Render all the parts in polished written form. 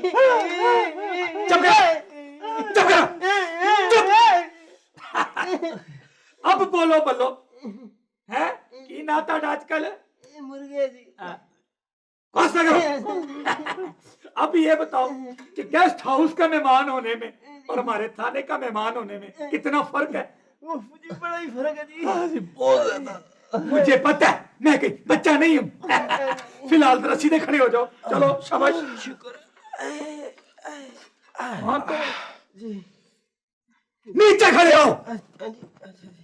चुप कर, चुप कर, चुप। अब बोलो बल्लो, है की नाता आजकल मुर्गे जी। कौन सा? अब ये बताओ कि गेस्ट हाउस का मेहमान होने में और हमारे थाने का मेहमान होने में कितना फर्क है? वो मुझे बड़ा ही फर्क है जी। हाँ जी, बहुत ज्यादा। मुझे पता है, मैं कोई बच्चा नहीं हूँ। फिलहाल जरा सीधे खड़े हो जाओ, चलो शाबाश। शुक्र। हाँ तो जी। नीचे खड़े हो। अच्छा जी, अच्छा जी।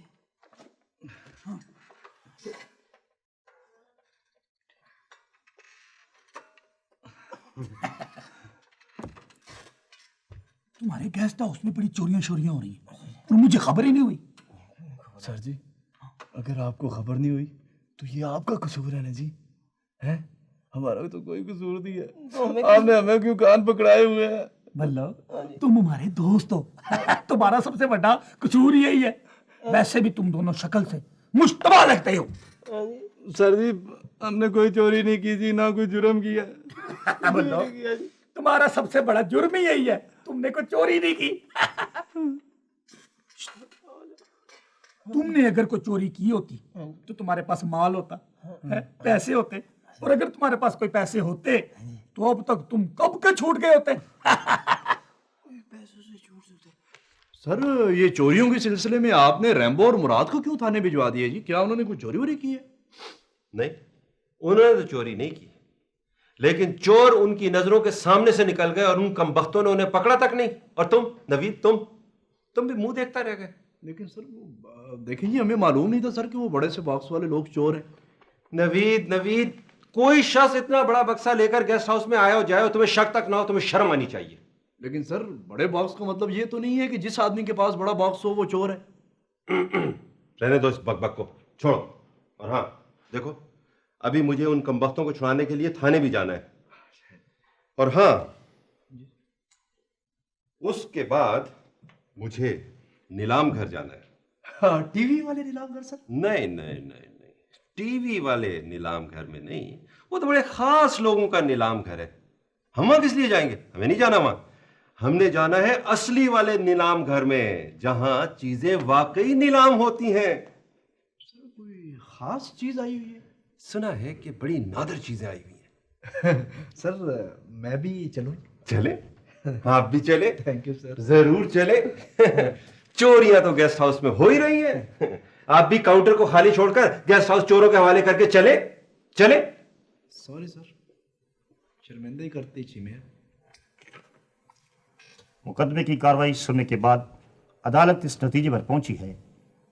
तुम्हारे गेस्ट हाउस में बड़ी चोरियां शोरियां हो रही हैं और मुझे खबर ही नहीं हुई। सर जी, अगर आपको खबर नहीं हुई तो ये आपका कसूर है ना जी, है? हमारा तो कोई कसूर नहीं है। आपने हमें क्यों कान पकड़ाए हुए हैं? बल्लो, तुम हमारे दोस्त हो। तुम्हारा सबसे बड़ा कसूर यही है। वैसे भी तुम दोनों शक्ल से मुश्तबा लगते हो। सर जी, हमने कोई चोरी नहीं की जी, ना कोई जुर्म किया। बल्लो, तुम्हारा सबसे बड़ा जुर्म ही यही है, तुमने कोई चोरी नहीं की। तुमने अगर कोई चोरी की होती तो तुम्हारे पास माल होता है, पैसे होते, और अगर तुम्हारे पास कोई पैसे होते तो अब तक तुम कब के छूट गए होते। सर, ये चोरियों के सिलसिले में आपने रैम्बो और मुराद को क्यों थाने भिजवा दिया जी? क्या उन्होंने कोई चोरी वोरी की है? नहीं, उन्होंने तो चोरी नहीं की, लेकिन चोर उनकी नजरों के सामने से निकल गए और उन कमबख्तों ने उन्हें पकड़ा तक नहीं। और तुम नवीद, तुम भी मुंह देखता रह गए। लेकिन सर, वो देखें जी, हमें मालूम नहीं था सर कि वो बड़े से बॉक्स वाले लोग चोर हैं। नवीद, कोई शख्स इतना बड़ा बक्सा लेकर गेस्ट हाउस में आया हो जाए, तुम्हें शक तक ना हो, तुम्हें शर्म आनी चाहिए। लेकिन सर, बड़े बॉक्स का मतलब ये तो नहीं है कि जिस आदमी के पास बड़ा बॉक्स हो वो चोर है। रहने दो इस बकबक को, छोड़ो। और हाँ देखो, अभी मुझे उन कमबख्तों को छुड़ाने के लिए थाने भी जाना है। और हाँ, उसके बाद मुझे नीलाम घर जाना है। हाँ, टीवी वाले नीलाम घर सर? नहीं, टीवी वाले नीलाम घर में नहीं, वो तो बड़े खास लोगों का नीलाम घर है। हम वहां किस लिए जाएंगे? हमें नहीं जाना वहां। हमने जाना है असली वाले नीलाम घर में, जहां चीजें वाकई नीलाम होती हैं। सर, कोई खास चीज आई हुई है? सुना है कि बड़ी नादिर चीजें आई हुई हैं। सर, मैं भी चलूं? चले, आप भी चले। Thank you sir. जरूर चले। चोरियां तो गेस्ट हाउस में हो ही रही हैं। आप भी काउंटर को खाली छोड़कर गेस्ट हाउस चोरों के हवाले करके चले। सॉरी सर, शर्मिंदा ही करते चीमे। मुकदमे की कार्रवाई सुनने के बाद अदालत इस नतीजे पर पहुंची है,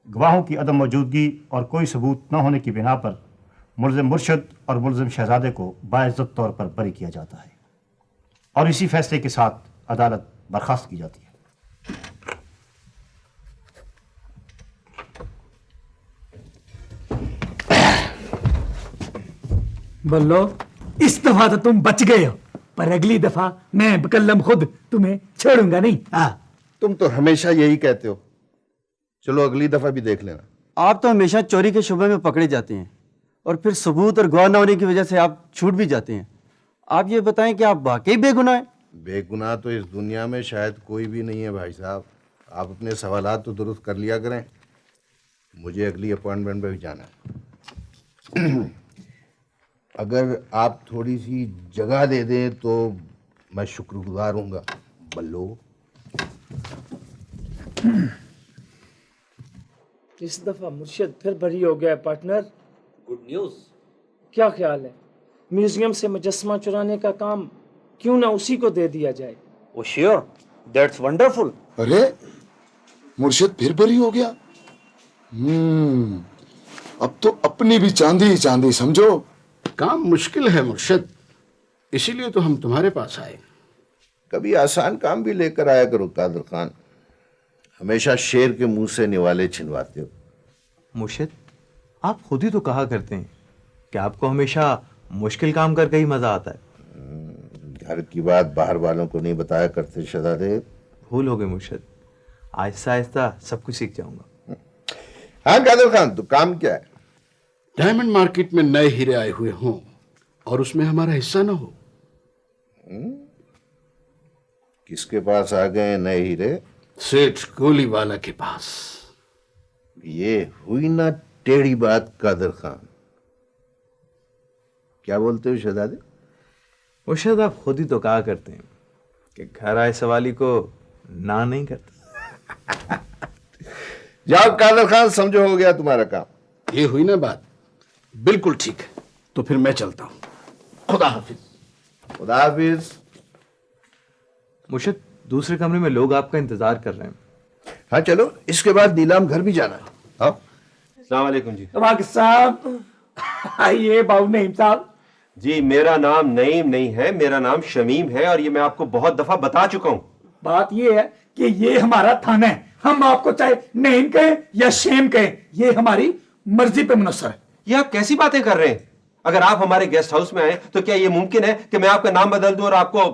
गवाहों की अदम मौजूदगी और कोई सबूत न होने की बिना पर मुल्ज़िम मुर्शद और मुल्ज़िम शहजादे को बाइज्जत तौर पर बरी किया जाता है और इसी फैसले के साथ अदालत बर्खास्त की जाती है। बल्लो, इस दफा तो तुम बच गए हो, पर अगली दफा मैं बकल्लम खुद तुम्हें छोड़ूंगा नहीं। हाँ, तुम तो हमेशा यही कहते हो। चलो अगली दफा भी देख लेना। आप तो हमेशा चोरी के शुबे में पकड़े जाते हैं और फिर सबूत और गवाह न होने की वजह से आप छूट भी जाते हैं। आप ये बताएं कि आप वाकई बेगुनाह हैं? बेगुनाह तो इस दुनिया में शायद कोई भी नहीं है भाई साहब। आप अपने सवालात तो दुरुस्त कर लिया करें। मुझे अगली अपॉइंटमेंट पे भी जाना है। अगर आप थोड़ी सी जगह दे दें तो मैं शुक्रगुजार हूँगा। बल्लो, इस दफा मुर्शिद फिर बरी हो गया है पार्टनर। Good news. क्या ख्याल है, म्यूजियम से मुजस्समा चुराने का काम क्यों ना उसी को दे दिया जाए? ओ श्योर, दैट्स वंडरफुल। अरे, मुर्शिद फिर बरी हो गया। अब तो अपनी भी चांदी ही चांदी समझो। काम मुश्किल है मुर्शिद, इसीलिए तो हम तुम्हारे पास आए। कभी आसान काम भी लेकर आया करो कादर खान। हमेशा शेर के मुंह से निवाले छिनवाते हो। मुर्शिद, आप खुद ही तो कहा करते हैं कि आपको हमेशा मुश्किल काम करके ही मजा आता है। घर की बात बाहर वालों को नहीं बताया करते शहजादे। भूल हो गए मुर्शिद, आहिस्ता आहिस्ता सब कुछ सीख जाऊंगा। हाँ कादर खान, तो काम क्या है? डायमंड मार्केट में नए हीरे आए हुए हों और उसमें हमारा हिस्सा ना हो। किसके पास आ गए नए हीरे? सेठ गोलीवाला के पास। ये हुई ना टेढ़ी बात कादर खान। क्या बोलते हो शहजादे? मुर्शद आप खुद ही तो कहा करते हैं कि घर आए सवाली को ना नहीं करते। जाओ कादर खान, समझो हो गया तुम्हारा काम। ये हुई ना बात? बिल्कुल ठीक है, तो फिर मैं चलता हूं। खुदा हाफिज। खुदा हाफिज। मुर्शद दूसरे कमरे में लोग आपका इंतजार कर रहे हैं। हाँ चलो, इसके बाद नीलाम घर भी जाना है। हाँ अस्सलाम वालेकुम जी। तबाक साहब, आइए बाबू नईम साहब। जी मेरा नाम नईम नहीं है, मेरा नाम शमीम है और ये मैं आपको बहुत दफा बता चुका हूं। बात ये है कि ये हमारा थाना है, हम आपको चाहे नईम कहें या शेम कहें, ये हमारी मर्जी पे मुनस्सर है। ये आप कैसी बातें कर रहे हैं? अगर आप हमारे गेस्ट हाउस में आए तो क्या ये मुमकिन है कि मैं आपका नाम बदल दूं और आपको?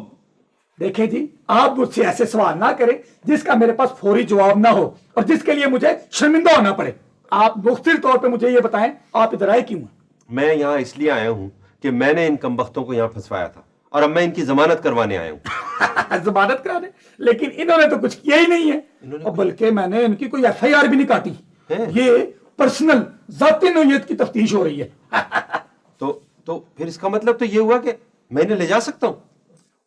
देखें जी, आप मुझसे ऐसे सवाल ना करें जिसका मेरे पास फौरी जवाब ना हो और जिसके लिए मुझे शर्मिंदा होना पड़े। आप मुख्तलिफ तौर पे मुझे ये बताएं, आप इधर आए क्यों हैं? मैं यहाँ इसलिए आया हूँ कि मैंने इन कमबख्तों को यहाँ फंसवाया था और अब मैं इनकी जमानत करवाने आया हूँ। जमानत कराने? लेकिन इन्होंने तो कुछ किया ही नहीं है, और बल्कि मैंने इनकी कोई FIR भी नहीं काटी। ये पर्सनल जाती नौयत की तफ्तीश हो रही है। तो फिर इसका मतलब तो ये हुआ कि मैं इन्हें ले जा सकता हूँ?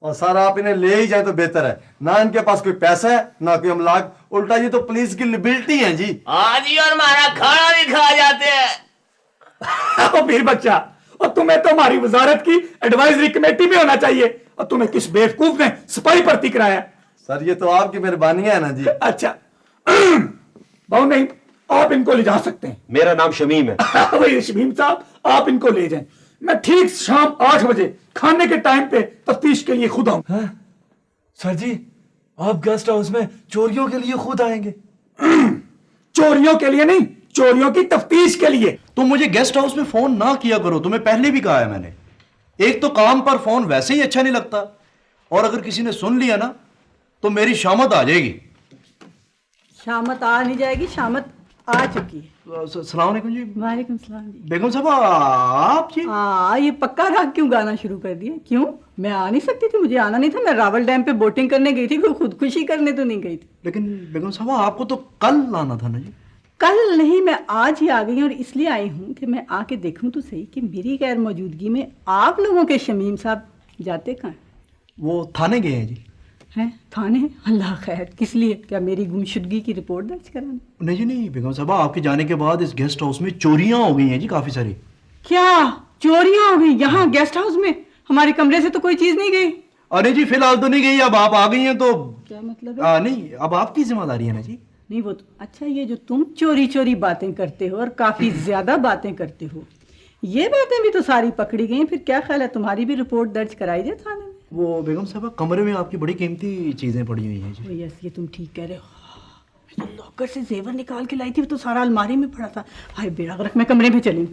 और सर आप इन्हें ले ही जाए तो बेहतर है। ना इनके पास कोई पैसा है ना कोई अमलाक, उल्टा ये तो पुलिस की लिबिलिटी है जी। हाँ जी, और हमारा खाना भी खा जाते हैं। फिर बच्चा, और तुम्हें तो हमारी वजारत की एडवाइजरी कमेटी में होना चाहिए, और तुम्हें किस बेवकूफ ने सिपाही भर्ती कराया? सर ये तो आपकी मेहरबानी है ना जी। अच्छा बहु नहीं, आप इनको ले जा सकते हैं। मेरा नाम शमीम है। वही शमीम साहब, आप इनको ले जाएं। मैं ठीक शाम 8 बजे खाने के टाइम पे तफ्तीश के लिए खुद आऊं। सर जी आप गेस्ट हाउस में चोरियों के लिए खुद आएंगे? चोरियों के लिए नहीं, चोरियों की तफ्तीश के लिए। तुम मुझे गेस्ट हाउस में फोन ना किया करो, तुम्हें पहले भी कहा है मैंने। एक तो काम पर फोन वैसे ही अच्छा नहीं लगता, और अगर किसी ने सुन लिया ना तो मेरी शामत आ जाएगी। शामत आ नहीं जाएगी, शामत आ चुकी है। सलाम अलैकुम जी। वालेकुम सलाम जी। बेगम साहब आप जी? हाँ, ये पक्का राग क्यों गाना शुरू कर दिया? क्यों, मैं आ नहीं सकती थी? मुझे आना नहीं था? मैं रावल डैम पे बोटिंग करने गई थी, कोई खुदकुशी करने तो नहीं गई थी। लेकिन बेगम साहब आपको तो कल आना था ना जी। कल नहीं, मैं आज ही आ गई, और इसलिए आई हूँ कि मैं आके देखूँ तो सही कि मेरी गैर मौजूदगी में आप लोगों के शमीम साहब जाते कहाँ? वो थाने गए हैं जी। हैं थाने? अल्लाह खैर, किस लिए? क्या मेरी गुमशुदगी की रिपोर्ट दर्ज कराने? नहीं जी नहीं बेगम साहब, आपके जाने के बाद इस गेस्ट हाउस में चोरियां हो गई हैं जी, काफी सारी। क्या चोरियां हो गई यहाँ गेस्ट हाउस में? हमारे कमरे से तो कोई चीज नहीं गई। अरे जी फिलहाल तो नहीं गई, अब आप आ गई हैं तो क्या मतलब है? नहीं, अब आपकी जिम्मेदारी है ना जी। नहीं वो तो अच्छा, ये जो तुम चोरी चोरी बातें करते हो और काफी ज्यादा बातें करते हो, ये बातें भी तो सारी पकड़ी गई। फिर क्या ख्याल है, तुम्हारी भी रिपोर्ट दर्ज कराई जाए थाने में? वो बेगम साहब कमरे में आपकी बड़ी कीमती चीजें पड़ी हुई हैं जी। यस, ये तुम ठीक कह रहे हो। मैं तो लॉकर से जेवर निकाल के लाई थी, वो तो सारा अलमारी में पड़ा था। हाय बेड़ा गर्क, मैं कमरे में चली।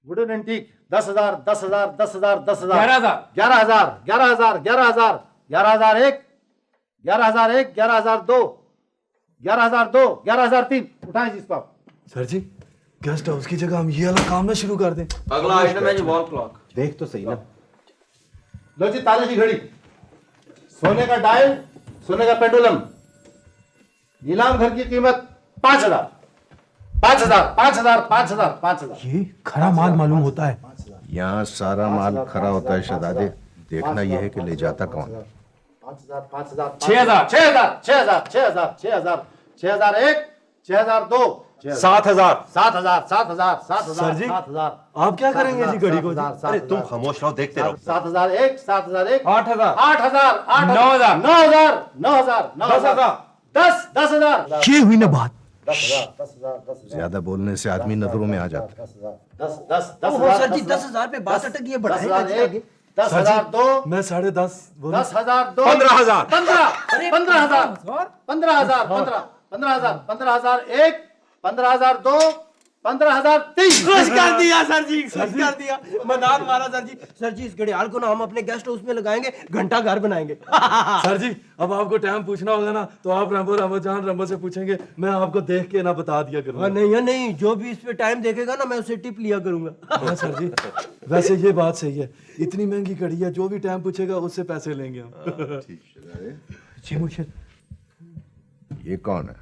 वुडन एंटीक 10,000 10,000 10,000 10,000 11,000 11,000 11,000 11,000 11,001 11,001 11,002 11,002 11,003 उठाएं जी इसको आप। सर जी गेस्ट हाउस की जगह हम ये वाला काम ना शुरू कर दें। अगला आइटम है जी वॉल क्लॉक। देख तो सही ना। लो जी ताले की घड़ी, सोने का डायल, सोने का पेंडुलम। नीलाम घर की कीमत 5,000 5,000 5,000 5,000 5,000। ये खरा माल मालूम होता है। यहाँ सारा माल खरा होता है शहजादे, देखना यह है कि ले जाता कौन। 5,000 5,000 6,000 6,000 6,000 6,000 6,000 6,001 6,002 7,000 7,000 7,000 7,000 सर जी, 7,000 आप क्या करेंगे जी घड़ी को? अरे तुम खामोश रहो, देखते रहो। 7,001 7,001 8,000 8,000 9,000 9,000 9,000 9,000 10,000 ये हुई ना बात। 10,000 ज्यादा बोलने से आदमी नजरों में आ जाता है। 10,000 सर जी 10,000 पे बात अटक गई है, बढ़ाएगा जी 10,001 आगे। 10,002 मैं 10.5 बोलूं? 10,002 15,000 15,000 15,000 15,000 15,000 15,001 15,002 15,030। खुश कर दिया सर जी, खुश कर दिया, मदाद मारा सर जी। सर जी इस घड़ियाल को ना हम अपने गेस्ट हाउस में लगाएंगे, घंटा घर बनाएंगे। सर जी अब आपको टाइम पूछना होगा ना तो आप रंबो से पूछेंगे, मैं आपको देख के ना बता दिया करूंगा। नहीं, जो भी इस पे टाइम देखेगा ना मैं उसे टिप लिया करूंगा। हाँ सर जी, वैसे ये बात सही है, इतनी महंगी घड़ी है, जो भी टाइम पूछेगा उससे पैसे लेंगे हम। जी मुर्शिद, ये कौन है?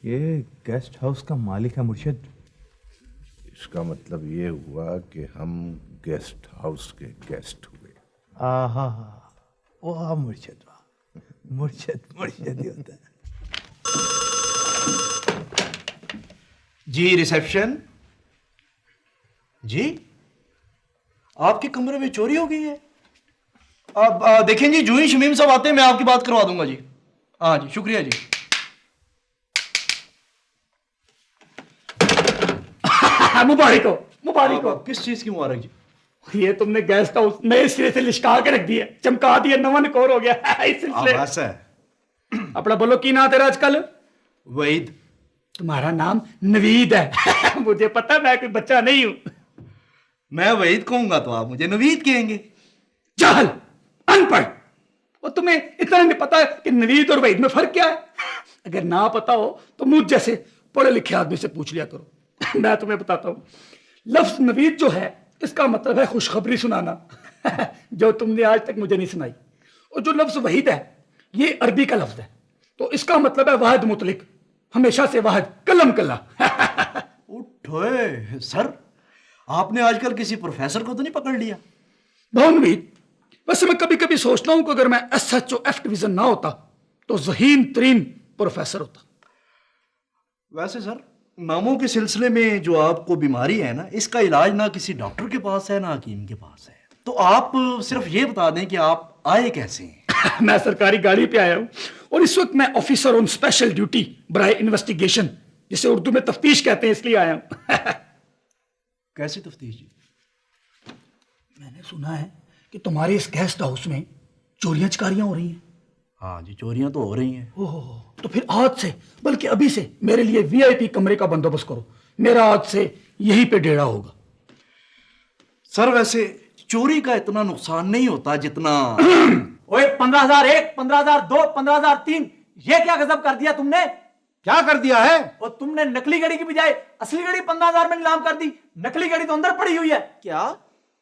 ये गेस्ट हाउस का मालिक है मुर्शिद। इसका मतलब ये हुआ कि हम गेस्ट हाउस के गेस्ट हुए। आहा, वाह मुर्शिद, वाह मुर्शिद ही होता है। जी रिसेप्शन जी, आपके कमरे में चोरी हो गई है। अब देखें जी, जो ही शमीम साहब आते हैं मैं आपकी बात करवा दूंगा जी। हाँ जी, शुक्रिया जी। मुबारक हो। किस चीज की मुबारक जी? ये तुमने गेस्ट हाउस नए सिरे से लिशका के रख दिया, चमका दिया, नवा निकोर हो गया। इस सिलसिले अपना बोलो की ना तेरा आजकल? वहीद। तुम्हारा नाम नवीद है। मुझे पता है, मैं कोई बच्चा नहीं हूं। मैं वहीद कहूंगा तो आप मुझे नवीद कहेंगे। जाहल, अनपढ़, और तुम्हें इतना नहीं पता कि नवीद और वहीद में फर्क क्या है? अगर ना पता हो तो मुझ जैसे पढ़े लिखे आदमी से पूछ लिया करो। मैं तुम्हें बताता हूं। लफ्ज नवीद जो है इसका मतलब है खुशखबरी सुनाना, जो तुमने आज तक मुझे नहीं सुनाई। और जो लफ्ज वहीद है ये अरबी का लफ्ज है, तो इसका मतलब है वाहिद मुतलिक, हमेशा से वाहिद, कलम कल्ला। उठोए सर, आपने आजकल किसी प्रोफेसर को तो नहीं पकड़ लिया? बहुत नवीद, वैसे मैं कभी कभी सोचता हूं कि अगर मैं SHOF डिवीजन ना होता तो ज़हीन तरीन प्रोफेसर होता। वैसे सर, नामों के सिलसिले में जो आपको बीमारी है ना, इसका इलाज ना किसी डॉक्टर के पास है ना हकीम के पास है। तो आप सिर्फ ये बता दें कि आप आए कैसे हैं। मैं सरकारी गाड़ी पे आया हूं और इस वक्त मैं ऑफिसर ऑन स्पेशल ड्यूटी बराए इन्वेस्टिगेशन, जिसे उर्दू में तफ्तीश कहते हैं, इसलिए आया हूं। कैसी तफ्तीश जी? मैंने सुना है कि तुम्हारे इस गेस्ट हाउस में चोरियां चकारियां हो रही हैं। हाँ जी, चोरियां तो हो रही हैं। ओह, तो फिर आज से, बल्कि अभी से मेरे लिए VIP कमरे का बंदोबस्त करो। मेरा आज से यहीं पे डेरा होगा। सर वैसे चोरी का इतना नुकसान नहीं होता जितना ओए 15,001, 15,002, 15,003, ये क्या गजब कर दिया तुमने? क्या कर दिया है? और तुमने नकली घड़ी की बजाय असली घड़ी 15,000 में नीलाम कर दी। नकली घड़ी तो अंदर पड़ी हुई है। क्या?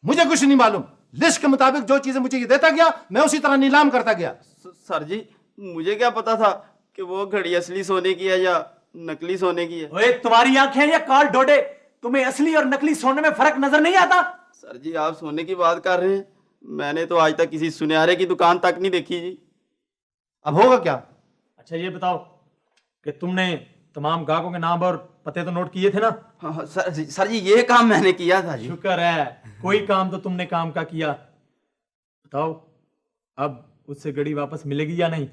मुझे कुछ नहीं मालूम। लिस्ट के मुताबिक जो चीजें मुझे ये देता गया मैं उसी तरह नीलाम करता गया। सर जी मुझे क्या पता था कि वो घड़ी असली सोने की है या नकली सोने की है। ओए तुम्हारी आंखें या काल डोडे, तुम्हें असली और नकली सोने में फर्क नजर नहीं आता? सर जी आप सोने की बात कर रहे हैं, मैंने तो आज तक किसी सुनहरे की दुकान तक नहीं देखी जी। अब होगा क्या? अच्छा ये बताओ कि तुमने तमाम ग्राहकों के नाम और पते तो नोट किए थे ना? हाँ, सर जी ये काम मैंने किया था जी। शुक्र है, कोई काम तो तुमने काम का किया। बताओ अब उससे घड़ी वापस मिलेगी या नहीं?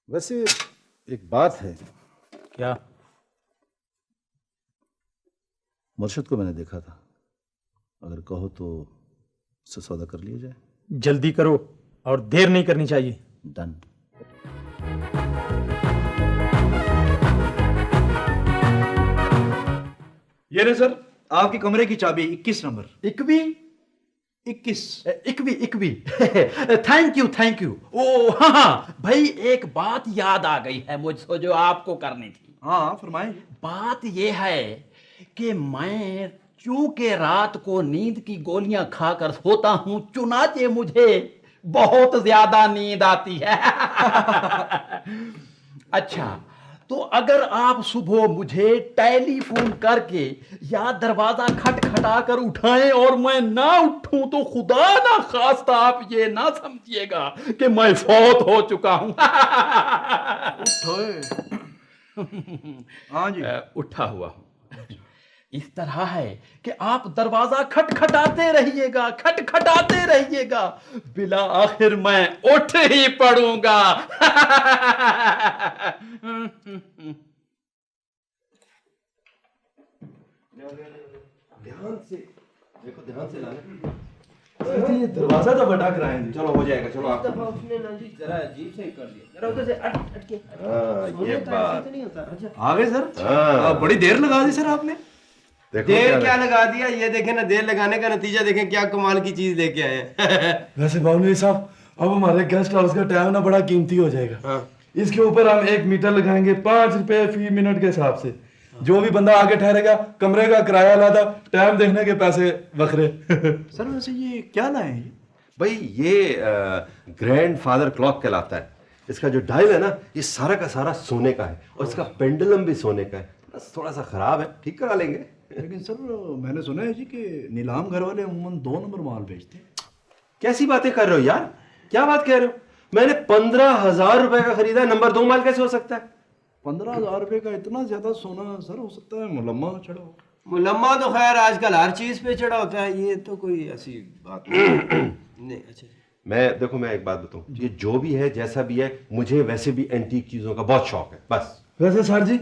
वैसे एक बात है। क्या? मुर्शिद को मैंने देखा था, अगर कहो तो उससे सौदा कर लिया जाए। जल्दी करो और देर नहीं करनी चाहिए। डन। ये रहे सर आपके कमरे की चाबी 21 नंबर। इकवी 21 इकवी थैंक यू। ओ हाँ भाई, एक बात याद आ गई है मुझसे जो आपको करनी थी। हाँ फरमाइए। बात यह है कि मैं चूंकि रात को नींद की गोलियां खाकर सोता हूं, चुनाचे मुझे बहुत ज्यादा नींद आती है। अच्छा, तो अगर आप सुबह मुझे टेलीफोन करके या दरवाजा खटखटाकर उठाएं और मैं ना उठूं तो खुदा ना खास्ता आप ये ना समझिएगा कि मैं फौत हो चुका हूं। हाँ जी उठा हुआ हूं। इस तरह है कि आप दरवाजा खटखटाते रहिएगा, खटखटाते रहिएगा, बिला आखिर मैं उठ ही पड़ूंगा। ध्यान से देखो, ध्यान से लाना। ये दरवाजा तो बटा कराएं जी। चलो हो जाएगा, चलो आप। उसने ना जी जरा अजीब से कर दिया, जरा उधर से अटके। ये बात नहीं होता। अच्छा आ गए सर? हाँ। बड़ी देर लगा दी सर आपने। देखो देर क्या लगा दिया, ये देखें ना, देर लगाने का नतीजा देखें, क्या कमाल की चीज लेके आए हैं। वैसे बाबू साहब, अब हमारे गेस्ट हाउस का टाइम ना बड़ा कीमती हो जाएगा। हाँ। इसके ऊपर हम 1 मीटर लगाएंगे 5 रुपए फी मिनट के हिसाब से। जो भी बंदा आके ठहरेगा, कमरे का किराया आलादा, टाइम देखने के पैसे बखरे। सर वैसे ये क्या लाए हैं? भाई ये ग्रैंडफादर क्लॉक कहलाता है। इसका जो डायल है ना, ये सारा का सारा सोने का है और इसका पेंडुलम भी सोने का है। बस थोड़ा सा खराब है, ठीक करा लेंगे। लेकिन सर मैंने सुना है जी कि नीलाम घर वाले अमूमन 2 नंबर माल बेचते हैं। कैसी बातें कर रहे हो यार, क्या बात कह रहे हो? मैंने 15,000 रुपए का खरीदा है, नंबर 2 माल कैसे हो सकता है? 15,000 रुपए का इतना ज्यादा सोना सर, हो सकता है मुलम्मा चढ़ा हो। मुलम्मा तो खैर आजकल हर चीज पे चढ़ा होता है, ये तो कोई ऐसी बात नहीं। अच्छा मैं एक बात बताऊं, ये जो भी है जैसा भी है, मुझे वैसे भी एंटीक चीजों का बहुत शौक है। बस वैसे सर जी,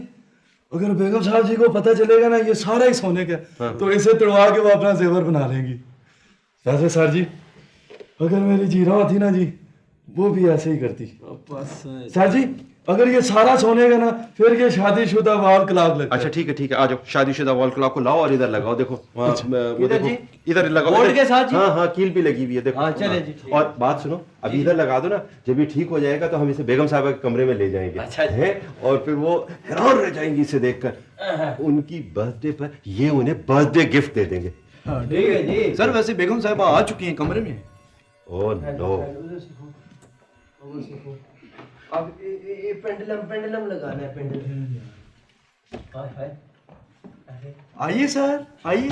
अगर बेगम साहब जी को पता चलेगा ना ये सारा ही सोने का, तो इसे तोड़वा के वो अपना जेवर बना लेंगी। वैसे सर जी, अगर मेरी जीरा होती ना जी, वो भी ऐसे ही करती। सर जी, अगर ये सारा सोने का ना, फिर ये शादीशुदा वॉल क्लॉक लगता। अच्छा ठीक है, आ जाओ, शादीशुदा वॉल क्लॉक को लाओ और इधर लगाओ। देखो वहाँ, वो इधर देखो, जी? इधर लगाओ बोर्ड के साथ जी? हाँ, कील भी लगी हुई है, देखो। हाँ, चले जी, ठीक। और बात सुनो, अभी इधर लगा दो ना, जब ये ठीक हो जाएगा तो हम इसे बेगम साहबा के कमरे में ले जाएंगे। अच्छा है, और फिर वो हैरान रह जाएंगी इसे देखकर। उनकी बर्थडे पर ये उन्हें बर्थडे गिफ्ट दे देंगे। ठीक है जी। सर वैसे बेगम साहिबा आ चुकी हैं कमरे में। ओह नो, अब ये पेंडुलम लगाना है, पेंडुलम। हाय हाय, आइए सर, आइए।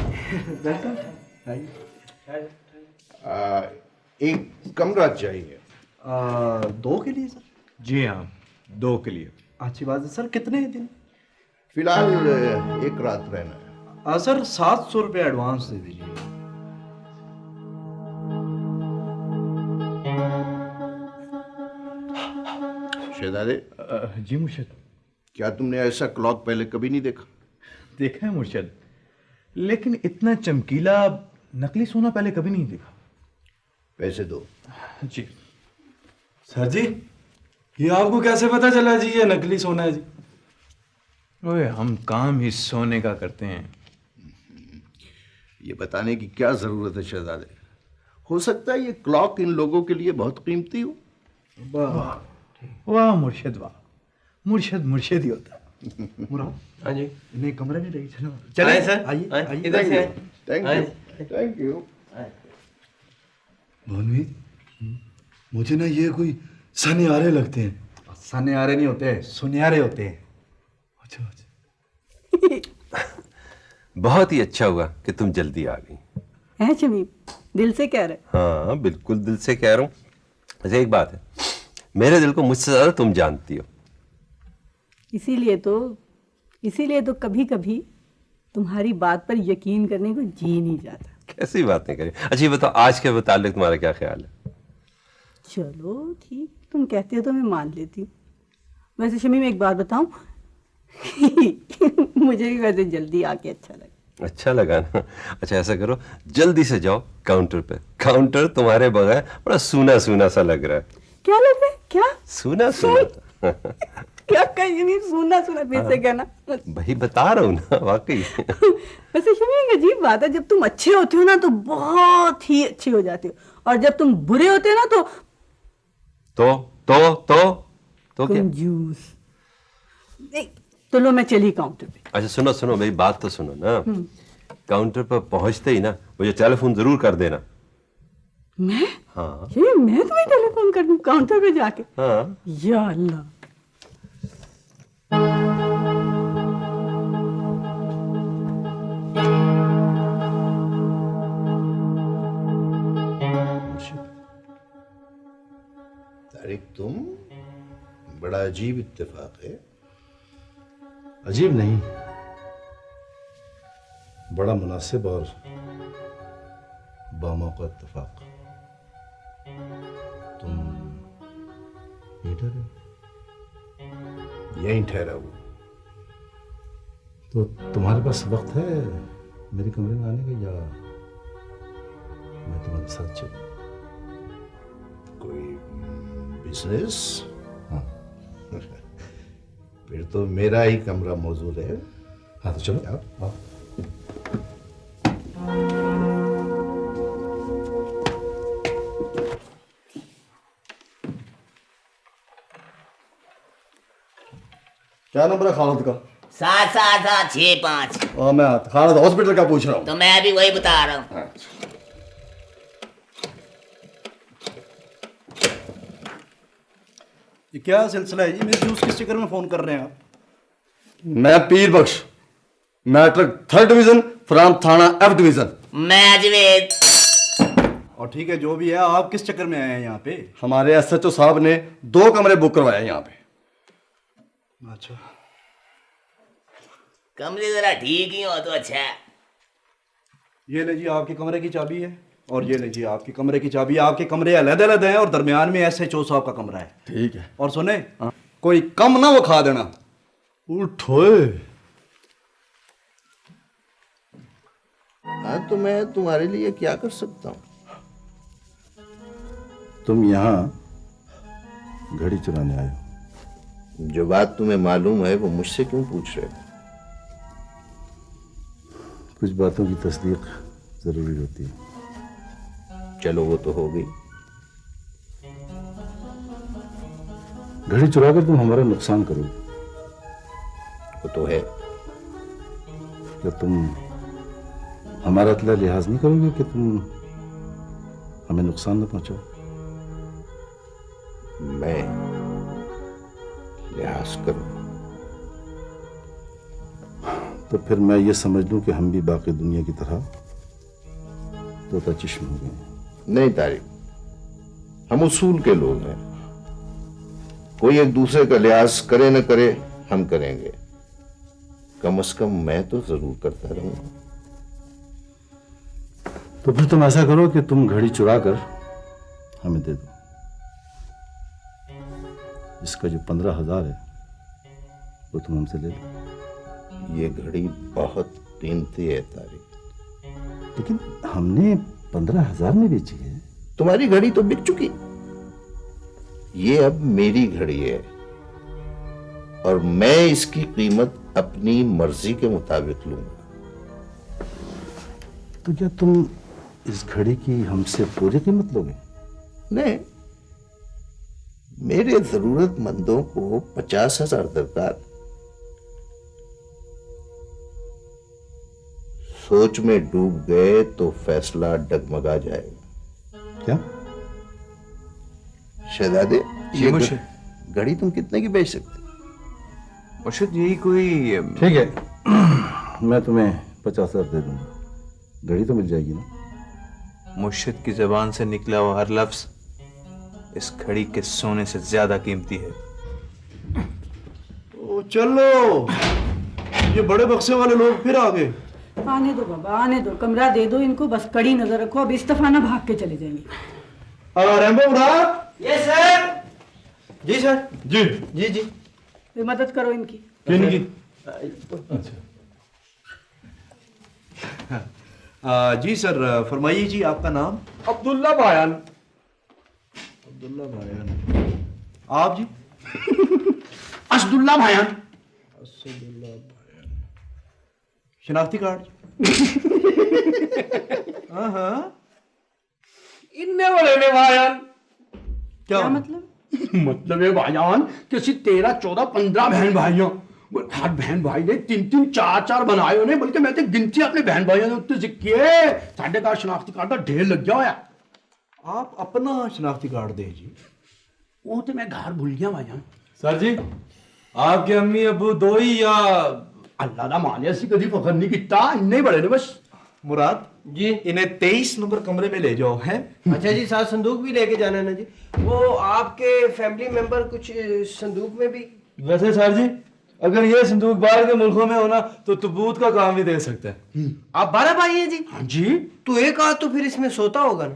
आइए। एक कमरा चाहिए। 2 के लिए सर? जी हाँ, 2 के लिए। अच्छी बात है सर। कितने दिन? फिलहाल 1 रात रहना है। सर 700 रुपये एडवांस दे दीजिए। शहजादे, जी मुर्शद। क्या तुमने ऐसा क्लॉक पहले कभी नहीं देखा? देखा है मुर्शद, लेकिन इतना चमकीला नकली सोना पहले कभी नहीं देखा। पैसे दो। जी। सर जी, ये आपको कैसे पता चला जी ये नकली सोना है जी? ओए, हम काम ही सोने का करते हैं। ये बताने की क्या जरूरत है शहजादे? हो सकता है ये क्लॉक इन लोगों के लिए बहुत कीमती हो। वाह मुर्शिद, वाह। मुर्शिद ही होता है। मुराद, हाँ जी, इन्हें कमरे में लेके चलो। चले सर, आइए, आइए। इधर से। Thank you. भानुवीर, मुझे ना ये कोई सनियारे लगते हैं। सनियारे नहीं होते, सुनियारे होते हैं। अच्छा अच्छा। बहुत ही अच्छा हुआ कि तुम जल्दी आ गई। है शमीम, दिल से कह रहे? हाँ बिल्कुल दिल से कह रहा हूँ। अच्छा एक बात है, मेरे दिल को मुझसे ज्यादा तुम जानती हो। इसीलिए तो कभी कभी तुम्हारी बात पर यकीन करने को जी नहीं जाता। कैसी बातें करें। अच्छा ये बताओ, आज के मुतालिक तुम्हारा क्या ख्याल है? चलो ठीक, तुम कहते हो तो मैं मान लेती हूँ। वैसे शमीम एक बात बताऊं, मुझे भी वैसे जल्दी आके अच्छा लगा। अच्छा लगा ना? अच्छा ऐसा करो, जल्दी से जाओ काउंटर पे। काउंटर तुम्हारे बगैर बड़ा सूना सूना सा लग रहा है। क्या लग रहा है? क्या सूना सूना? क्या कहीं नहीं, सुना फिर से कहना। भाई बता रहा हूँ ना, वाकई। वैसे शमीम एक अजीब बात है, जब तुम अच्छे होते हो ना तो बहुत ही अच्छे हो जाते हो, और जब तुम बुरे होते हो ना तो कंजूस। तो लो मैं चली काउंटर पे। अच्छा सुनो मेरी बात तो सुनो ना। काउंटर पर पहुंचते ही ना मुझे टेलीफोन जरूर कर देना। मैं? हाँ। ये मैं तुम्हें टेलीफोन कर दूं काउंटर पे जाके? हाँ। या अल्लाह। तारिक, तुम बड़ा अजीब इत्तेफाक है। अजीब नहीं, बड़ा मुनासिब और बामौका इत्तेफाक। तुम यहीं ठहरा हुआ। तो तुम्हारे पास वक्त है मेरे कमरे में आने का, या मैं तुम्हारे साथ चलूं। कोई बिजनेस? हाँ फिर तो मेरा ही कमरा मौजूद है। हाँ तो चलो। आओ। क्या नंबर है खालिद का? 77765। हाँ मैं खालिद हॉस्पिटल का पूछ रहा हूँ। तो मैं भी वही बता रहा हूँ। ये क्या सिलसिला है जी? मेरे जूस किस चक्कर में फोन कर रहे हैं आप? मैं पीर बख्श, मैट्रिक 3rd डिवीजन फ्रॉम थाना F डिवीजन। मैं अजमेर। और ठीक है, जो भी है, आप किस चक्कर में आए हैं यहाँ पे? हमारे SHO साहब ने 2 कमरे बुक करवाए यहाँ पे। अच्छा, कमरे जरा ठीक ही हो तो अच्छा है। ये ले जी आपके कमरे की चाबी है, और ये ले जी आपके कमरे की चाबी। आपके कमरे अलग-अलग हैं और दरमियान में SHO साहब का कमरा है। ठीक है। और सुने, कोई कम ना वो खा देना। उठोए। हाँ तो मैं तुम्हारे लिए क्या कर सकता हूँ? तुम यहाँ घड़ी चुराने आए हो। जो बात तुम्हें मालूम है वो मुझसे क्यों पूछ रहे हो? कुछ बातों की तस्दीक जरूरी होती है। चलो वो तो हो गई। घड़ी चुराकर तुम हमारा नुकसान करोगे। वो तो है। क्या तुम हमारा इतना लिहाज नहीं करोगे कि तुम हमें नुकसान न पहुंचाओ? मैं लिहाज करूं तो फिर मैं ये समझ लूं कि हम भी बाकी दुनिया की तरह तोता चिश्म हो गए। नहीं तारिक, हम उसूल के लोग हैं। कोई एक दूसरे का लिहाज करे न करे, हम करेंगे। कम से कम मैं तो जरूर करता रहूंगा। तो फिर तुम ऐसा करो कि तुम घड़ी चुरा कर हमें दे दो। इसका जो 15,000 है वो तुम हमसे ले लो। ये घड़ी बहुत कीमती है तारिक। लेकिन हमने 15,000 में बेची है। तुम्हारी घड़ी तो बिक चुकी। ये अब मेरी घड़ी है और मैं इसकी कीमत अपनी मर्जी के मुताबिक लूंगा। तो क्या तुम इस घड़ी की हमसे पूरी कीमत लोगे? नहीं, मेरे जरूरतमंदों को 50,000 दरकार। सोच में डूब गए तो फैसला डगमगा जाएगा। क्या शहजादे, ये मुर्शिद। घड़ी तुम कितने की बेच सकते? मुर्शिद यही कोई ठीक है, मैं तुम्हें 50,000 दे दूंगा। घड़ी तो मिल जाएगी ना? मुर्शिद की जबान से निकला हुआ हर लफ्ज इस घड़ी के सोने से ज्यादा कीमती है। ओ चलो, ये बड़े बक्से वाले लोग फिर आ गए। आने दो बाबा, आने दो। कमरा दे दो इनको, बस कड़ी नजर रखो। अब इस दफा ना भाग के चले जाएंगे। रैम्बो मुराद। Yes sir. जी सर। जी जी जी। वे मदद करो इनकी। किनकी? जी सर, फरमाइए जी, आपका नाम? अब्दुल्ला भायान। अब्दुल्ला भायान। आप जी? असदुल्ला भायान। असदुल्ला भायान। शनाख्ती कार्ड? हाँ। इन्ने बड़े ने भायान। क्या मतलब? मतलब ये भाईजान कि ਅਸੀਂ 13, 14, 15 बहन भाइयों, हर बहन भाई ने 3-3, 4-4 बनाए होने। बल्कि मैं तो गिनती अपने बहन भाइयों ने उत्ते सिक्के साढ़े घर शनाख्ती कार्ड का ढेर लग गया होया। आप अपना शनाख्ती कार्ड दे जी। वो तो मैं घर भूल गया भाईजान। सर जी, आपके अम्मी अबू दो ही या अल्लाह दा माने ਅਸੀਂ कभी फखर नहीं किया। इन्ने बड़े ने बस। मुराद जी, इन्हें 23 नंबर कमरे में ले जाओ। है अच्छा जी, साथ संदूक भी लेके जाना है ना जी। वो आपके फैमिली मेंबर कुछ संदूक में भी। वैसे सर जी, अगर ये संदूक बाहर के मुल्कों में हो ना तो तबूत का काम भी दे सकते हैं। आप 12 भाई हैं जी? हाँ जी। तो एक आध तो फिर इसमें सोता होगा ना।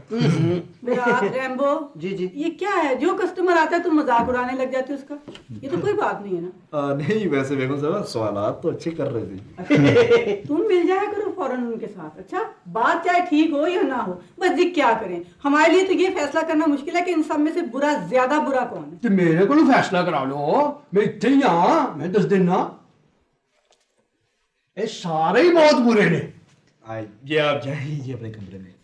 बेटा रैम्बो, जी जी। ये क्या है? जो कस्टमर आता है तुम मजाक उड़ाने लग जाते हो उसका। ये तो कोई बात नहीं है ना। नहीं वैसे बेगम साहब सवालात तो अच्छे कर रहे थे। तुम मिल जाया करो फौरन उनके साथ। अच्छा, बात चाहे ठीक हो या ना हो, बस जी क्या करें, हमारे लिए तो ये फैसला करना मुश्किल है कि इन सब में से बुरा ज्यादा बुरा कौन है। तो मेरे को फैसला करा लो, मैं इतने ही हाँ, मैं दस दिन ना, ये सारे ही बहुत बुरे ने। ये आप जाइए अपने कमरे में।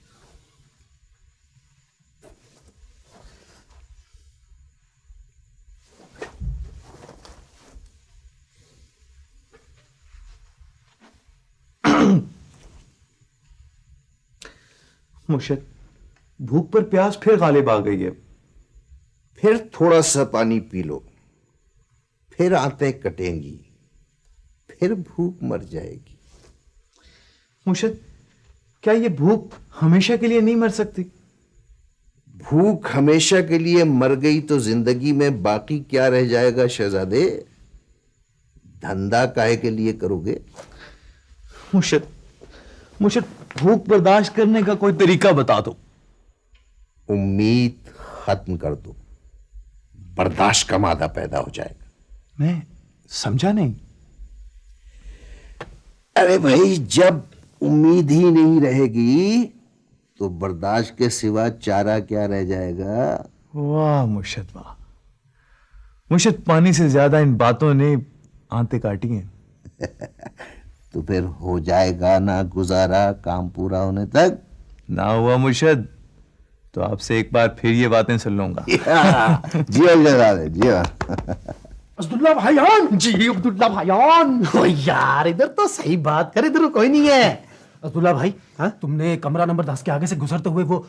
मुर्शिद, भूख पर प्यास फिर गालिब आ गई है। फिर थोड़ा सा पानी पी लो, फिर आंतें कटेंगी, फिर भूख मर जाएगी। मुर्शिद, क्या ये भूख हमेशा के लिए नहीं मर सकती? भूख हमेशा के लिए मर गई तो जिंदगी में बाकी क्या रह जाएगा शहजादे? धंधा काहे के लिए करोगे? मुर्शिद, भूख बर्दाश्त करने का कोई तरीका बता दो। उम्मीद खत्म कर दो, बर्दाश्त का मादा पैदा हो जाएगा। मैं समझा नहीं। अरे भाई, जब उम्मीद ही नहीं रहेगी तो बर्दाश्त के सिवा चारा क्या रह जाएगा? वाह मुर्शिद, वाह मुर्शिद, पानी से ज्यादा इन बातों ने आंतें काटी हैं। तो फिर हो जाएगा ना गुजारा काम पूरा होने तक? ना हुआ मुर्शिद तो आपसे एक बार फिर ये बातें सुन लूंगा। जियो जनाब, जियो। अब्दुल्ला भाईजान जी, अब्दुल्ला भाईजान। ओ यार, इधर तो सही बात कर, इधर कोई नहीं है। अब्दुल्ला भाई, हाँ तुमने कमरा नंबर 10 के आगे से गुजरते हुए वो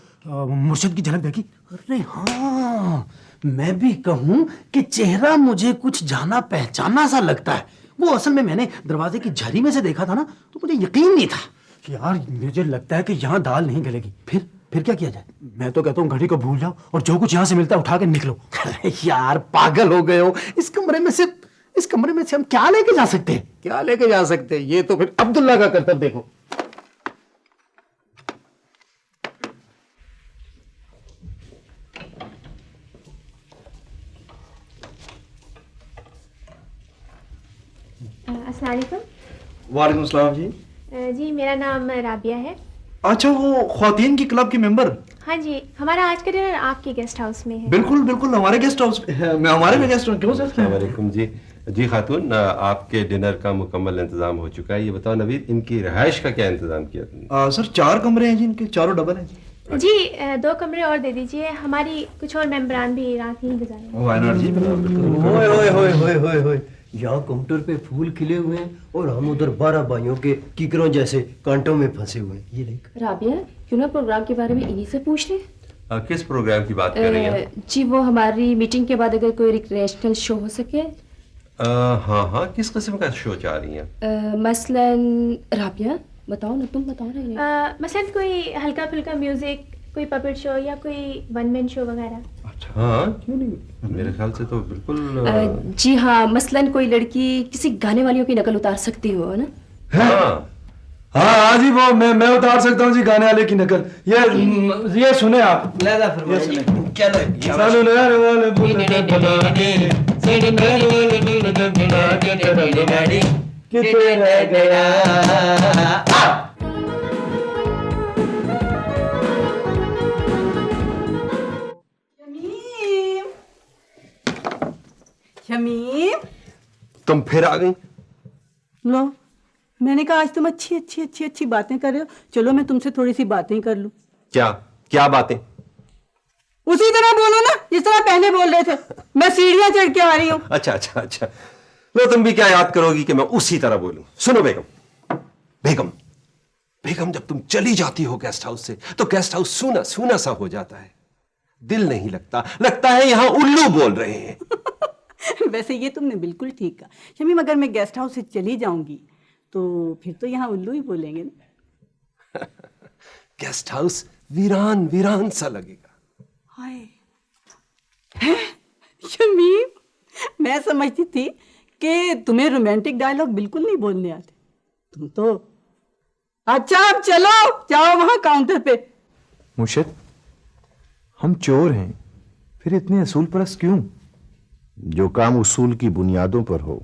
मुर्शिद की झलक देखी? अरे हाँ, मैं भी कहूं कि चेहरा मुझे कुछ जाना पहचाना सा लगता है। वो असल में मैंने दरवाजे की झरी में से देखा था ना, तो मुझे यकीन नहीं था। यार मुझे लगता है कि यहाँ दाल नहीं गलेगी। फिर क्या किया जाए? मैं तो कहता हूँ घड़ी को भूल जाओ और जो कुछ यहाँ से मिलता है उठा के निकलो। अरे यार पागल हो गए हो, इस कमरे में से हम क्या लेके जा सकते हैं? क्या लेके जा सकते हैं? ये तो फिर अब्दुल्ला का करतब देखो। अस्सलाम वालेकुम। वालेकुम सलाम जी। जी मेरा नाम राबिया है। अच्छा, वो ख्वातीन की क्लब की मेंबर? हाँ जी, हमारा आज का डिनर आपके गेस्ट हाउस में है। बिल्कुल बिल्कुल, हमारे गेस्ट हाउस में, हमारे में गेस्ट हाउस। क्यों सर? अस्सलाम वालेकुम जी। जी खातून, आपके डिनर का मुकम्मल इंतजाम हो चुका है। ये बताओ नवीद, इनकी रिहाइश का क्या इंतजाम किया तुमने? सर 4 कमरे हैं जी, इनके चारों डबल हैं जी। जी 2 कमरे और दे दीजिए, हमारी कुछ और मेंबरान भी रात ही गुजारेंगे। वाई नॉट जी। ओए ओए ओए ओए ओए ओए, यहाँ काउंटर पे फूल खिले हुए हैं और हम उधर 12 भाइयों के किकरों जैसे कांटों में फंसे हुए हैं। ये देख राबिया, क्यों ना प्रोग्राम के बारे में इन्हीं से पूछ ले। किस प्रोग्राम की बात कर रही हैं? जी वो हमारी मीटिंग के बाद अगर कोई रिक्रिएशनल शो हो सके। हाँ हाँ, किस किस्म का शो चाह रही हैं? मसलन राबिया बताओ ना, तुम बताओ ना। मसलन कोई हल्का फुल्का म्यूजिक, कोई पपेट शो या कोई वन मैन शो वगैरह। हाँ क्यों नहीं, मेरे ख्याल से तो बिल्कुल। जी हाँ, मसलन कोई लड़की किसी गाने वालियों की नकल उतार सकती हो, है ना? हाँ हाँ जी, वो मैं उतार सकता हूँ जी गाने वाले की नकल। ये सुने आप। कितने रह गया। शमीम, तुम फिर आ गई? लो, मैंने कहा आज तुम अच्छी अच्छी अच्छी अच्छी बातें कर रहे हो, चलो मैं तुमसे थोड़ी सी बातें कर लूं। क्या क्या बातें? उसी तरह बोलो ना जिस तरह पहले बोल रहे थे। मैं सीढ़ियां चढ़ के आ रही हूँ। अच्छा अच्छा अच्छा, लो तुम भी क्या याद करोगी कि मैं उसी तरह बोलूं? सुनो बेगम, बेगम बेगम, जब तुम चली जाती हो गेस्ट हाउस से तो गेस्ट हाउस सूना सूना सा हो जाता है, दिल नहीं लगता, लगता है यहाँ उल्लू बोल रहे हैं। वैसे ये तुमने बिल्कुल ठीक कहा शमीम, अगर मैं गेस्ट हाउस से चली जाऊंगी तो फिर तो यहाँ उल्लू ही बोलेंगे ना। गेस्ट हाउस वीरान वीरान सा लगेगा। हाय शमीम, मैं समझती थी कि तुम्हें रोमांटिक डायलॉग बिल्कुल नहीं बोलने आते। तुम तो अच्छा अब चलो, जाओ वहां काउंटर पे। मुर्शिद, हम चोर हैं, फिर इतने असूल परस्त क्यों? जो काम उसूल की बुनियादों पर हो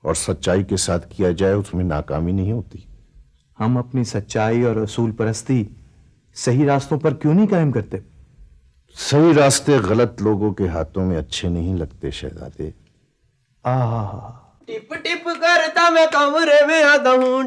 और सच्चाई के साथ किया जाए उसमें नाकामी नहीं होती। हम अपनी सच्चाई और असूल परस्ती सही रास्तों पर क्यों नहीं कायम करते? सही रास्ते गलत लोगों के हाथों में अच्छे नहीं लगते शहजादे। टिप टिप करता मैं कमरे में आता हूँ।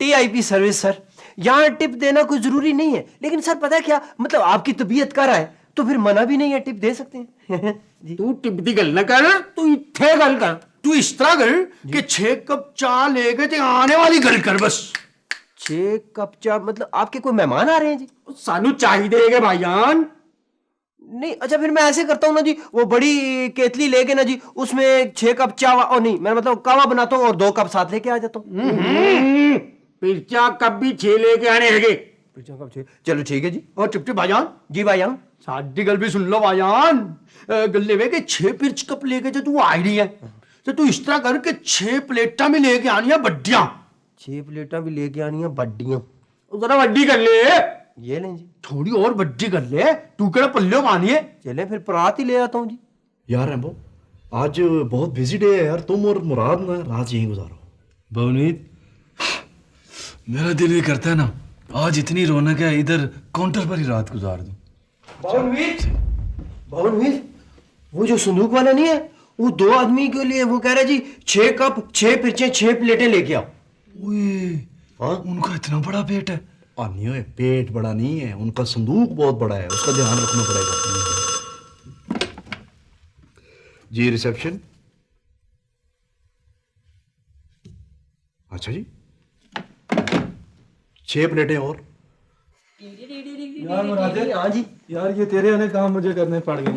TIP service sir. यहाँ टिप देना कोई जरूरी नहीं है, लेकिन सर पता है क्या, मतलब आपकी तबीयत कर रहा है तो फिर मना भी नहीं है, टिप दे सकते हैं। तू टिप दी गल ना कर, तू इत्थे गल कर। तू इस तरह कर कि 6 कप चाय लेके ते आने वाली गल कर बस। 6 कप चाय मतलब आपके कोई मेहमान आ रहे हैं जी? सानू चाहिए भाईजान। नहीं, अच्छा फिर मैं ऐसे करता हूँ ना जी, वो बड़ी केतली लेके ना जी, उसमें 6 कप चाय, और नहीं मैं मतलब कावा बनाता हूँ और 2 कप साथ लेके आ जाता हूँ। पिरचा कप भी 6 लेके आने हैगे। पिरचा कप 6, चलो ठीक है जी। और टिप टिप भाईजान। जी भाईजान। साडी गल भी सुन लो भाईजान। गल्ले वे के 6 पिरच कप लेके जो तू आई रही है, तो तू इस तरह कर के 6 प्लेटा भी लेके आनी है बड्डियां। 6 प्लेटा भी लेके आनी है बड्डियां। जरा वड्डी कर ले। ये लें जी। थोड़ी और बड्डी कर ले, तू केड़ा पल्ले मानी है। चले फिर परात ही ले आता हूँ जी। यार रैम्बो, आज बहुत बिजी डे है यार, तुम और मुराद ना रात यहीं गुजारो। भवनीत, मेरा दिल भी करता है ना आज इतनी रौनक है, इधर काउंटर पर ही रात गुजार दूं। भवनवीर, वो जो संदूक वाला नहीं है, वो 2 आदमी के लिए वो कह रहा है जी 6 कप 6 पिरचे 6 प्लेटें लेके आओ। हाँ, उनका इतना बड़ा पेट है। नहीं है, पेट बड़ा नहीं है, उनका संदूक बहुत बड़ा है, उसका ध्यान रखना पड़ेगा। जी रिसेप्शन। अच्छा जी, 6 प्लेटें और। यार मुरादे, हाँ जी। यार ये तेरे अनेक काम मुझे करने पड़ गए।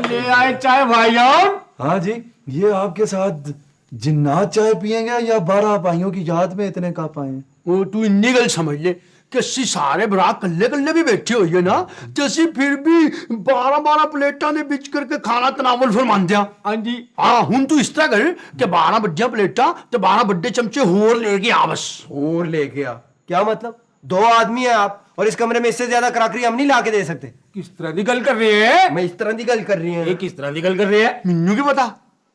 ले आए चाय भाईजान। हाँ जी, ये आपके साथ जिन्नात चाय पियेंगे या 12 भाइयों की याद में इतने कप आए? वो तू इन्नी गल समझ ले कि ਅਸੀਂ ਸਾਰੇ ਭਰਾ ਕੱਲੇ ਕੱਲੇ ਵੀ ਬੈਠੇ ਹੋਈਏ ਨਾ, ਤੇ ਅਸੀਂ ਫਿਰ ਵੀ 12 ਪਲੇਟਾਂ ਦੇ ਵਿੱਚ ਕਰਕੇ ਖਾਣਾ ਤਨਾਵਲ ਫਰਮਾਉਂਦੇ ਆ। ਹਾਂਜੀ ਹਾਂ, ਹੁਣ ਤੂੰ ਇਸ ਤਰ੍ਹਾਂ ਕਰ ਕਿ 12 ਵੱਡੀਆਂ ਪਲੇਟਾਂ ਤੇ 12 ਵੱਡੇ ਚਮਚੇ ਹੋਰ ਲੈ ਕੇ ਆ ਬਸ। और लेके आ? क्या मतलब? 2 आदमी है आप, और इस कमरे में इससे ज्यादा क्रॉकरी हम नहीं लाके दे सकते। किस तरह की गल कर रहे हैं? मैं इस तरह की गल कर रही हूँ। ये किस तरह की गल कर रहे हैं? ਮੈਨੂੰ ਕੀ ਪਤਾ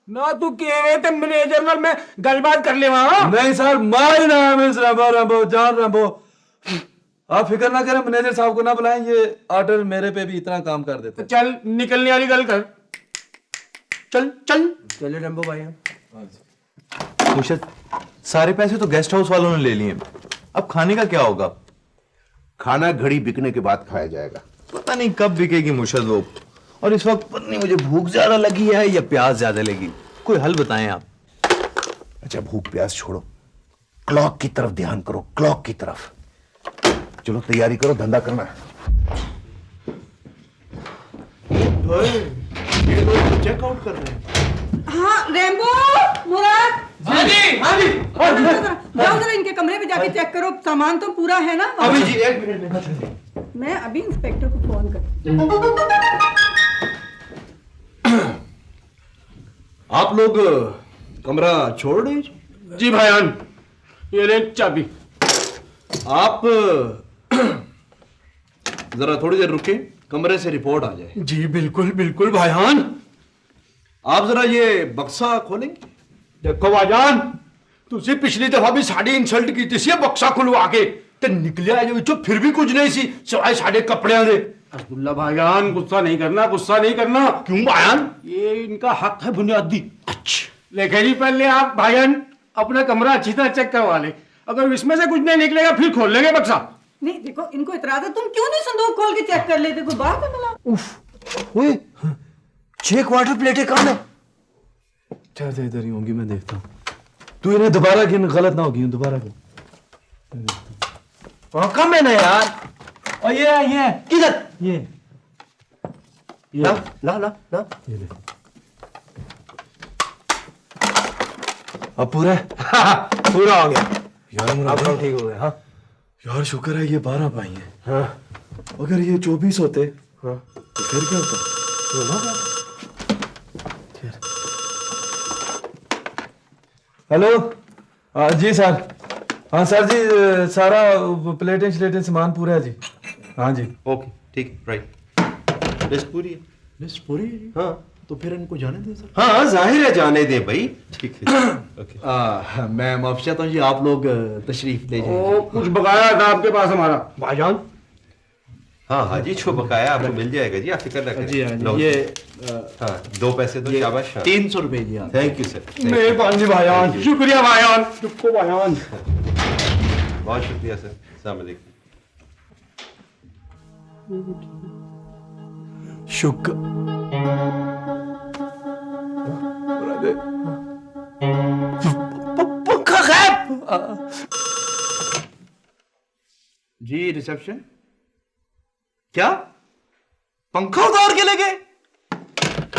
ना, तू केवे ते मैनेजर नाल मैं गलबात कर लेवा। नहीं सर, माय नाम है रैम्बो, रैम्बो जान रैम्बो। आप फिक्र ना करें, मैनेजर साहब को ना बुलाएं, ये ऑर्डर मेरे पे भी इतना काम कर देते। चल निकलने वाली गल कर। चल चल चले रैम्बो भाई। मुर्शिद, सारे पैसे तो गेस्ट हाउस वालों ने ले लिए, अब खाने का क्या होगा? खाना घड़ी बिकने के बाद खाया जाएगा। पता नहीं कब बिकेगी मुर्शिद वो, और इस वक्त पता नहीं मुझे भूख ज्यादा लगी है या प्यास ज्यादा लगी। कोई हल बताएं आप। अच्छा भूख प्यास छोड़ो, क्लॉक की तरफ ध्यान करो, क्लॉक की तरफ। चलो तैयारी करो, धंधा करना है। ये लोग चेकआउट कर रहे हैं। हाँ रैम्बो, मुराद। हाँ जी हाँ जी। जाओ जरा इनके कमरे में जाके चेक करो, सामान तो पूरा है ना? अभी जी 1 मिनट। मैं अभी इंस्पेक्टर को फोन कर। आप लोग कमरा छोड़ रहे हैं? जी भाईजान, ये ले चाबी। आप जरा थोड़ी देर रुके, कमरे से रिपोर्ट आ जाए। जी बिल्कुल बिल्कुल भाईजान। आप जरा ये बक्सा खोलेंगे? देखो भाईजान, तुसी पिछली दफा भी साड़ी इंसल्ट की थी बक्सा खुलवा के, ते निकलिया जो फिर भी कुछ नहीं सी सिवाय साढ़े कपड़े दे। अब्दुल्ला भाईजान, गुस्सा नहीं करना, गुस्सा नहीं करना। क्यों भाईजान? ये इनका हक है बुनियादी। अच्छा लेकिन जी पहले आप भाईजान अपना कमरा अच्छी तरह चेक करवा ले, अगर इसमें से कुछ नहीं निकलेगा फिर खोल लेंगे बक्सा। नहीं देखो, इनको इतराज है, तुम क्यों नहीं संदूक खोल के चेक कर लेते? कोई बात है भला? उफ, ओए 6 क्वार्टर प्लेटें कहाँ है? अच्छा इधर ही होंगी, मैं देखता हूँ। तू इन्हें दोबारा गिन, गलत ना होगी, दोबारा गिन। कम है ना यार। और ये किधर? ये ला ला ला ला। ये ले। अब पूरा है? पूरा हो गया यार मुराद, अब ठीक हो गया। हाँ यार शुक्र है ये 12 पाई है। हाँ, अगर ये 24 होते हाँ तो फिर क्या होता? हेलो जी सर, हाँ सर जी, सारा प्लेटें श्लेटें सामान पूरा है जी। हाँ जी। ओके ठीक, राइट। लिस्ट पूरी है। लिस्ट पूरी है जी? हाँ तो फिर इनको जाने दें सर। हाँ जाहिर है, जाने दें भाई। ठीक है। ओके। मैं माफ चाहता हूँ जी, आप लोग तशरीफ ले जाइए। ओ, कुछ बकाया था आपके पास हमारा भाईजान। हाँ हाजी, जो बकाया आपको मिल जाएगा जी, आप फिक्र ना करें। जी हाँ लो, जी, ये हाँ 2 पैसे दो, शाबाश। 300 रुपए जी। Thank you sir. मेहरबानी भाईजान, शुक्रिया भाईजान, शुक्र भाईजान। बहुत शुक्रिया सर। अस्सलाम वालेकुम। पंखा गायब। जी रिसेप्शन। क्या पंखा उतार के ले गए?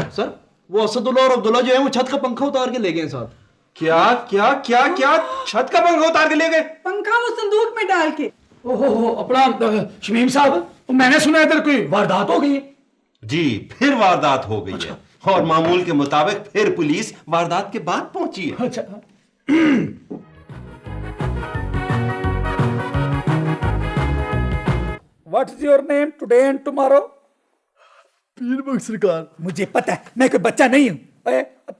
सर वो असदुल्ला और अब्दुल्ला जो है वो छत का पंखा उतार के ले गए साहब। क्या क्या क्या क्या? छत का पंखा उतार के ले गए? पंखा वो संदूक में डाल के। ओहो, अपना शमीम साहब, मैंने सुना इधर कोई वारदात हो गई है। जी फिर वारदात हो गई है, और मामूल के मुताबिक फिर पुलिस वारदात के बाद पहुंची है। अच्छा। What's your name today and tomorrow? Peerbakhsh सरकार। मुझे पता है, मैं कोई बच्चा नहीं हूं।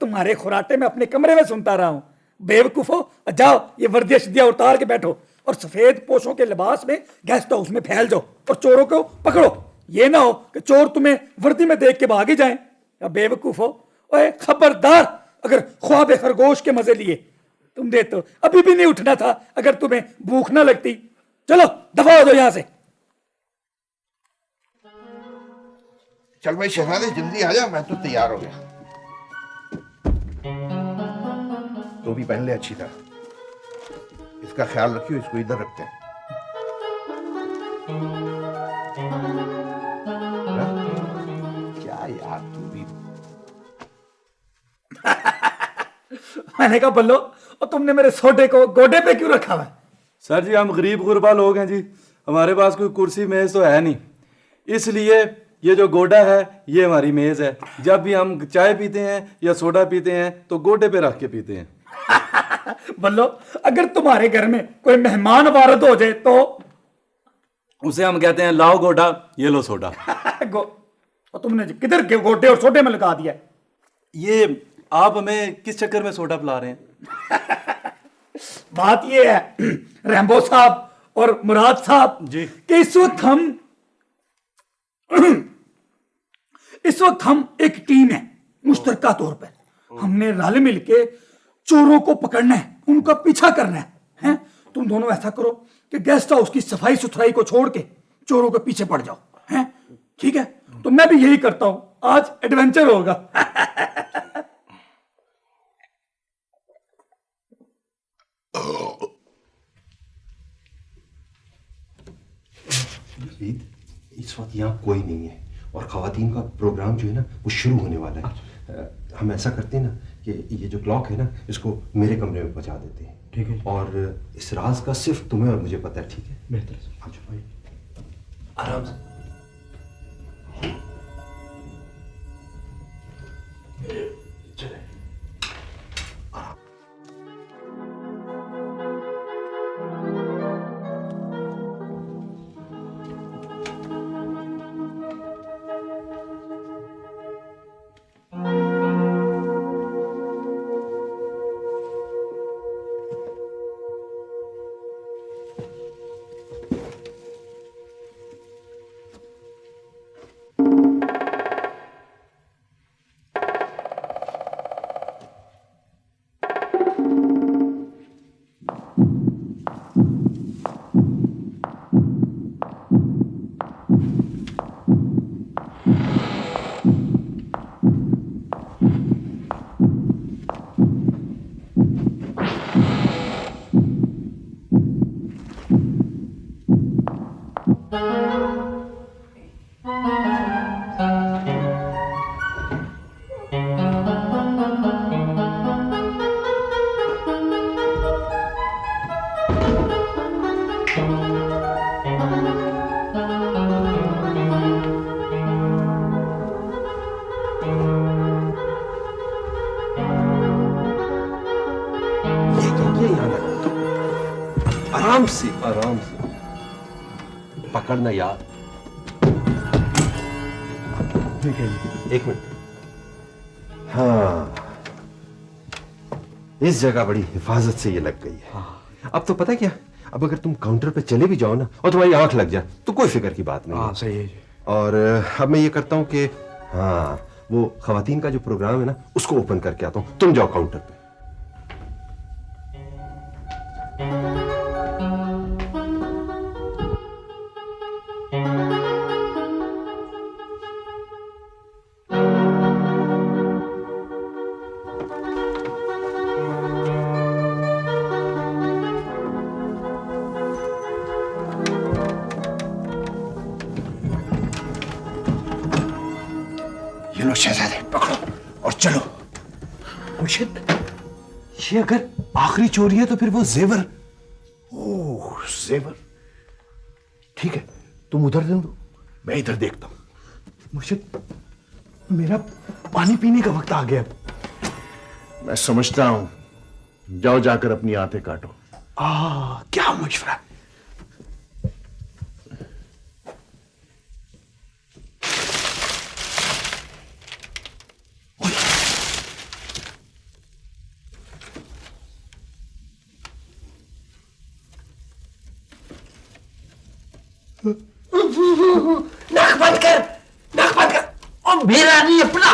तुम्हारे खुराटे में अपने कमरे में सुनता रहा हूं। बेवकूफो, जाओ ये वर्दियां शिदियां उतार के बैठो और सफेद पोशों के लिबास में गेस्ट हाउस में फैल जाओ और चोरों को पकड़ो। ये ना हो कि चोर तुम्हें वर्दी में देख के भागे जाएं। बेवकूफो, ओए खबरदार, अगर ख्वाब खरगोश के मजे लिए तुम दे तो अभी भी नहीं उठना था अगर तुम्हें भूख ना लगती। चलो दफा हो जाओ यहां से। चल भाई शहजादे जल्दी आ जा, मैं तो तैयार हो गया। तो भी पहन ले अच्छी तरह। इसका ख्याल रखियो, इसको इधर रखते हैं। क्या यार तू भी। मैंने कहा बल्लो, और तुमने मेरे सोडे को गोडे पे क्यों रखा हुआ है? सर जी हम गरीब गुरबा लोग हैं जी, हमारे पास कोई कुर्सी मेज तो है नहीं, इसलिए ये जो गोडा है ये हमारी मेज है। जब भी हम चाय पीते हैं या सोडा पीते हैं तो गोडे पे रख के पीते हैं। बल्लो, अगर तुम्हारे घर में कोई मेहमान वारद हो जाए तो? उसे हम कहते हैं लाओ गोडा, ये लो सोडा। और तुमने किधर के गोडे और सोडे में लगा दिया? ये आप हमें किस चक्कर में सोडा पिला रहे हैं? बात ये है रैम्बो साहब और मुराद साहब जी कि इस वक्त हम एक टीम है, मुश्तरका तौर पर हमने रल मिलके चोरों को पकड़ना है, उनका पीछा करना है, हैं? तुम दोनों ऐसा करो कि गेस्ट हाउस की सफाई सुथराई को छोड़ के चोरों के पीछे पड़ जाओ, हैं? ठीक है? तो मैं भी यही करता हूं, आज एडवेंचर होगा। इस वक्त यहाँ कोई नहीं है और खवातीन का प्रोग्राम जो है ना वो शुरू होने वाला है। हम ऐसा करते हैं ना कि ये जो क्लॉक है ना इसको मेरे कमरे में पहुंचा देते हैं। ठीक है। और इस राज का सिर्फ तुम्हें और मुझे पता है, ठीक है? बेहतर। अच्छा भाई आराम से। चले। पकड़ना यार। एक मिनट। हाँ, इस जगह बड़ी हिफाजत से ये लग गई है। अब तो पता है क्या, अब अगर तुम काउंटर पे चले भी जाओ ना और तुम्हारी आंख लग जाए तो कोई फिक्र की बात नहीं। हाँ सही है। और अब मैं ये करता हूँ कि हाँ, वो खवातीन का जो प्रोग्राम है ना उसको ओपन करके आता हूँ, तुम जाओ काउंटर पे। ये लो शहजादे, पकड़ो और चलो। मुर्शिद, ये अगर आखिरी चोरी है तो फिर वो जेवर। ओह जेवर, ठीक है, तुम उधर दे दो, मैं इधर देखता हूं। मुर्शिद, मेरा पानी पीने का वक्त आ गया। मैं समझता हूं, जाओ जाकर अपनी आंखें काटो। क्या मशवरा। नाक बंद कर, नाक बंद कर। और मेरा नहीं अपना।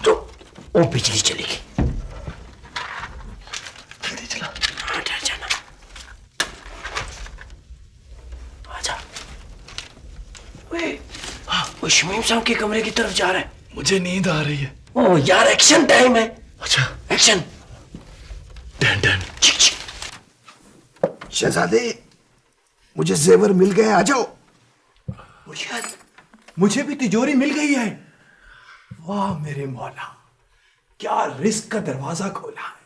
तो ओ बिजली चलेगी। जल्दी चला। हाँ डर जाना। आजा। वो शमीम साहब के कमरे की तरफ जा रहा है। मुझे नींद आ रही है। ओ यार, एक्शन टाइम है। अच्छा, एक्शन। Done done. शहजादे, मुझे जेवर मिल गए, आ जाओ। मुर्शिद, मुझे भी तिजोरी मिल गई है। वाह मेरे मौला, क्या रिस्क का दरवाजा खोला है।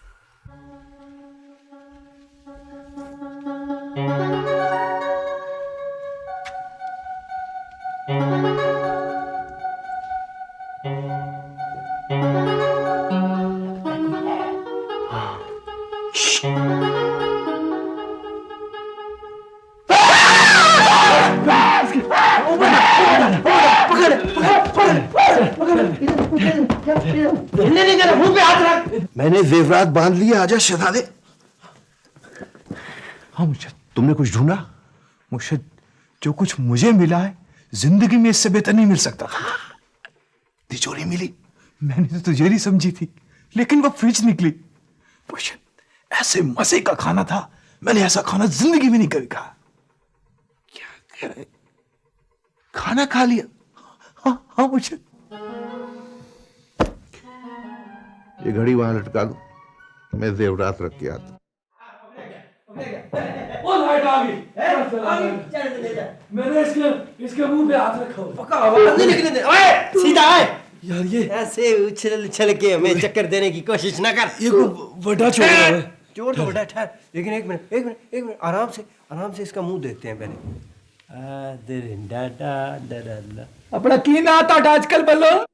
मैंने जेवरात बांध लिए, आजा शहजादे। हाँ मुर्शिद, तुमने कुछ ढूंढा? मुर्शिद, जो कुछ मुझे मिला है जिंदगी में इससे बेहतर नहीं मिल सकता था। तिजोरी मिली, मैंने तो तिजोरी समझी थी, लेकिन वो फ्रिज निकली। मुर्शिद, ऐसे मजे का खाना था, मैंने ऐसा खाना जिंदगी में नहीं कभी खाया। क्या कह रहे? खाना खा लिया? हाँ मुर्शिद। ये घड़ी वहां लटका दो, मैं जेवरात रख के आता। मैंने इसके मुंह पे हाथ रखा हुआ। आवाज नहीं निकलने दे। ओए, सीधा आए। यार ये ऐसे उछल उछल के हमें चक्कर देने की कोशिश ना कर। ये बड़ा चोर है। चोर तो बड़ा ठहर, लेकिन एक मिनट, आराम से इसका मुंह देखते हैं पहले। अपना की ना आता आजकल बोलो।